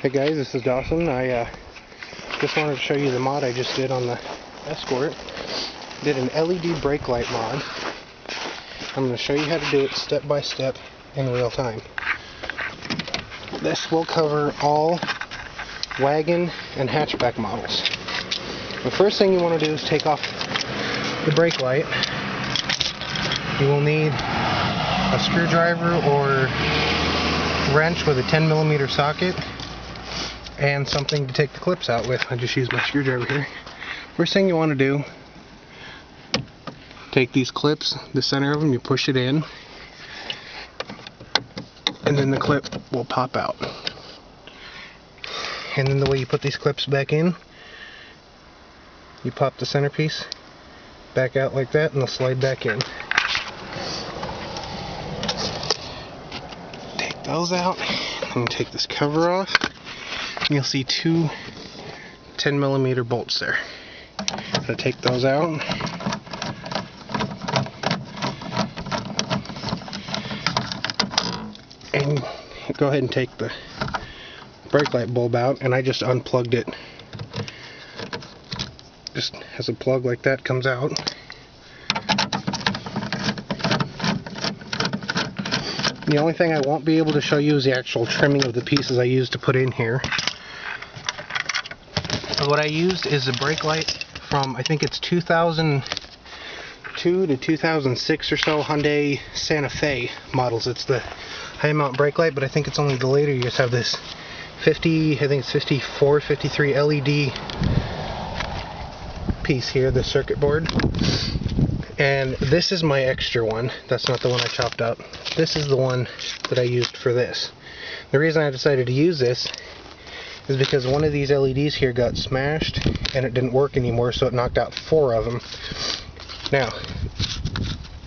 Hey guys, this is Dawson. I just wanted to show you the mod I just did on the Escort. Did an LED brake light mod. I'm going to show you how to do it step by step in real time. This will cover all wagon and hatchback models. The first thing you want to do is take off the brake light. You will need a screwdriver or wrench with a 10mm socket and something to take the clips out with. I just used my screwdriver here. First thing you want to do, take these clips, the center of them, you push it in, and then the clip will pop out. And then the way you put these clips back in, you pop the centerpiece back out like that and they'll slide back in. Take those out, and take this cover off. You'll see two 10mm bolts there. I'm going to take those out. And go ahead and take the brake light bulb out, and I just unplugged it. Just has a plug like that, comes out. The only thing I won't be able to show you is the actual trimming of the pieces I used to put in here. What I used is a brake light from, I think it's 2002 to 2006 or so, Hyundai Santa Fe models. It's the high mount brake light, but I think it's only the later years have this 50, I think it's 54, 53 LED piece here, the circuit board. And this is my extra one. That's not the one I chopped up. This is the one that I used for this. The reason I decided to use this is because one of these LEDs here got smashed and it didn't work anymore, so it knocked out 4 of them. Now,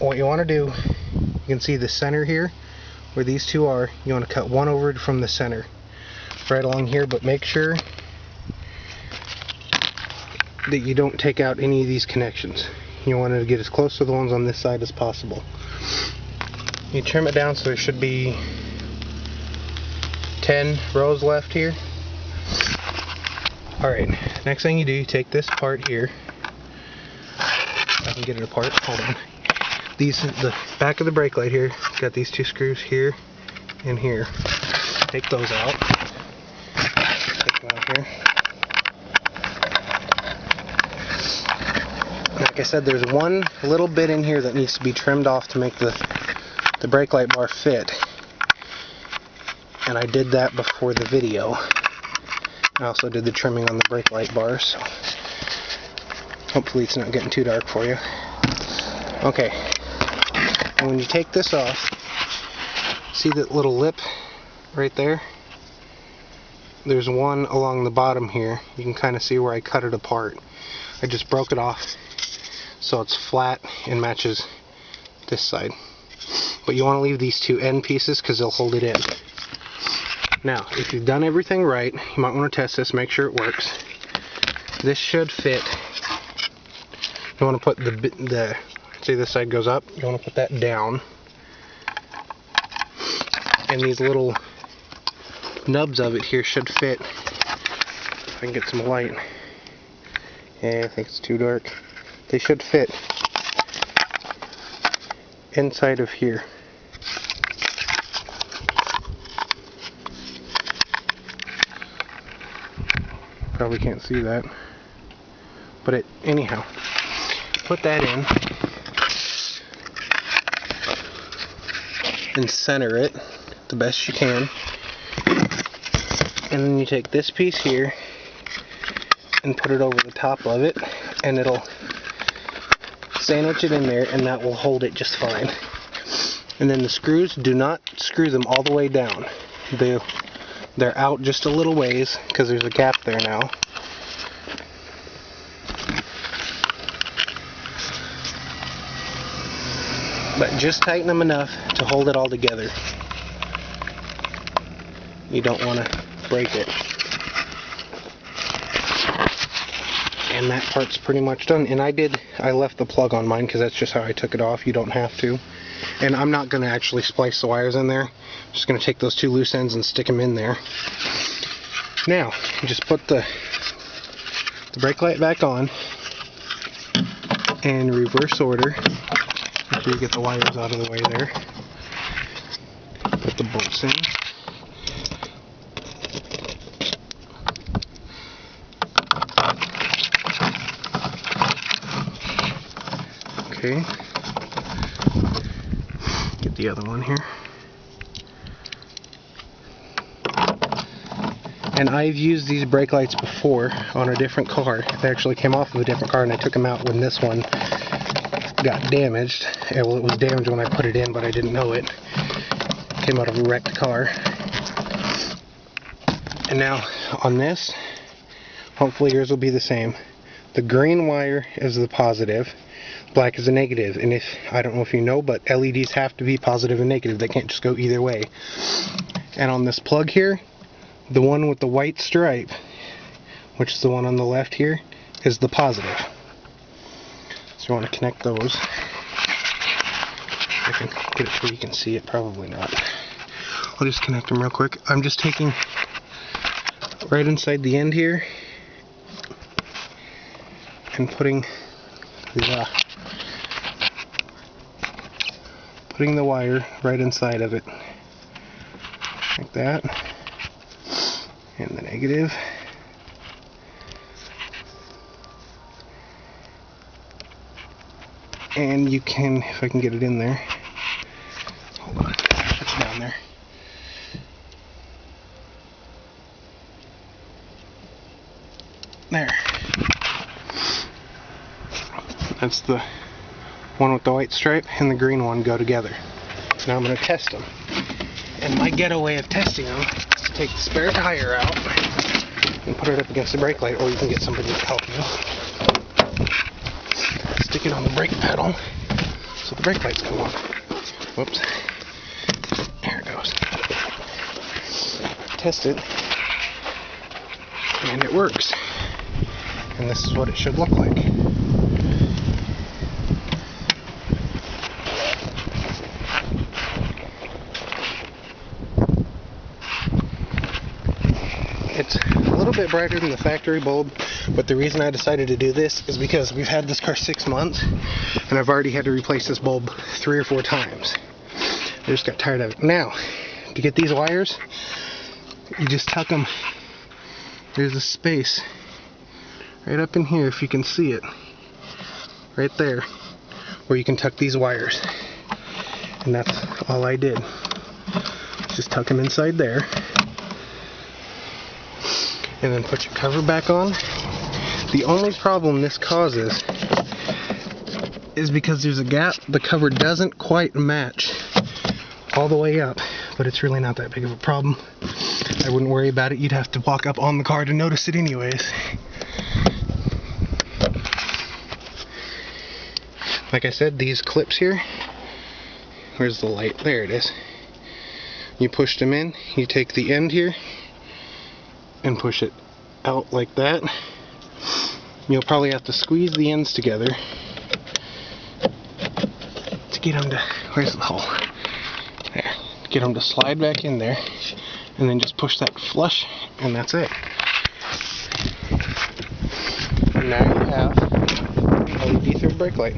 what you want to do, you can see the center here, where these two are, you want to cut one over from the center, right along here, but make sure that you don't take out any of these connections. You want to get as close to the ones on this side as possible. You trim it down so there should be 10 rows left here. Alright, next thing you do, you take this part here. I can get it apart, hold on. The back of the brake light here, got these 2 screws here and here. Take those out. Take them out here. Like I said, there's one little bit in here that needs to be trimmed off to make the brake light bar fit. And I did that before the video. I also did the trimming on the brake light bars, so hopefully it's not getting too dark for you. Okay, and when you take this off, see that little lip right there? There's one along the bottom here. You can kind of see where I cut it apart. I just broke it off so it's flat and matches this side. But you want to leave these 2 end pieces because they'll hold it in. Now, if you've done everything right, you might want to test this, make sure it works. This should fit. You want to put the see this side goes up, you want to put that down. And these little nubs of it here should fit. If I can get some light. Yeah, I think it's too dark. They should fit inside of here. Probably can't see that, but anyhow, put that in and center it the best you can, and then you take this piece here and put it over the top of it, and it'll sandwich it in there, and that will hold it just fine. And then the screws, do not screw them all the way down. They're out just a little ways because there's a gap there now. But just tighten them enough to hold it all together. You don't want to break it. And that part's pretty much done. And I left the plug on mine because that's just how I took it off. You don't have to. And I'm not going to actually splice the wires in there. I'm just going to take those 2 loose ends and stick them in there. Now, you just put the brake light back on and reverse order. Make sure you get the wires out of the way there. Put the bolts in. Okay. Get the other one here. And I've used these brake lights before on a different car. They actually came off of a different car, and I took them out when this one got damaged. Well, it was damaged when I put it in, but I didn't know it. Came out of a wrecked car. And now on this, hopefully yours will be the same. The green wire is the positive, black is the negative. And if, I don't know if you know, but LEDs have to be positive and negative. They can't just go either way. And on this plug here, the one with the white stripe, which is the one on the left here, is the positive. So you want to connect those. I can get it so you can see it, probably not. I'll just connect them real quick. I'm just taking right inside the end here and putting the wire right inside of it, like that. And the negative. And you can, if I can get it in there, hold on, put it down there. There. That's the one with the white stripe and the green one go together. Now I'm going to test them. And my ghetto way of testing them is to take the spare tire out and put it up against the brake light, or you can get somebody to help you. Stick it on the brake pedal so the brake lights come on. Whoops. There it goes. Test it. And it works. And this is what it should look like. It's a little bit brighter than the factory bulb, but the reason I decided to do this is because we've had this car 6 months, and I've already had to replace this bulb 3 or 4 times. I just got tired of it. Now, to get these wires, you just tuck them. There's a space right up in here, if you can see it, right there, where you can tuck these wires. And that's all I did. Just tuck them inside there. And then put your cover back on. The only problem this causes is because there's a gap. The cover doesn't quite match all the way up, but it's really not that big of a problem. I wouldn't worry about it. You'd have to walk up on the car to notice it anyways. Like I said, these clips here, where's the light? There it is. You push them in, you take the end here and push it out like that. You'll probably have to squeeze the ends together to get them to, where's the hole? There. Get them to slide back in there, and then just push that flush, and that's it. And now you have a LED third brake light.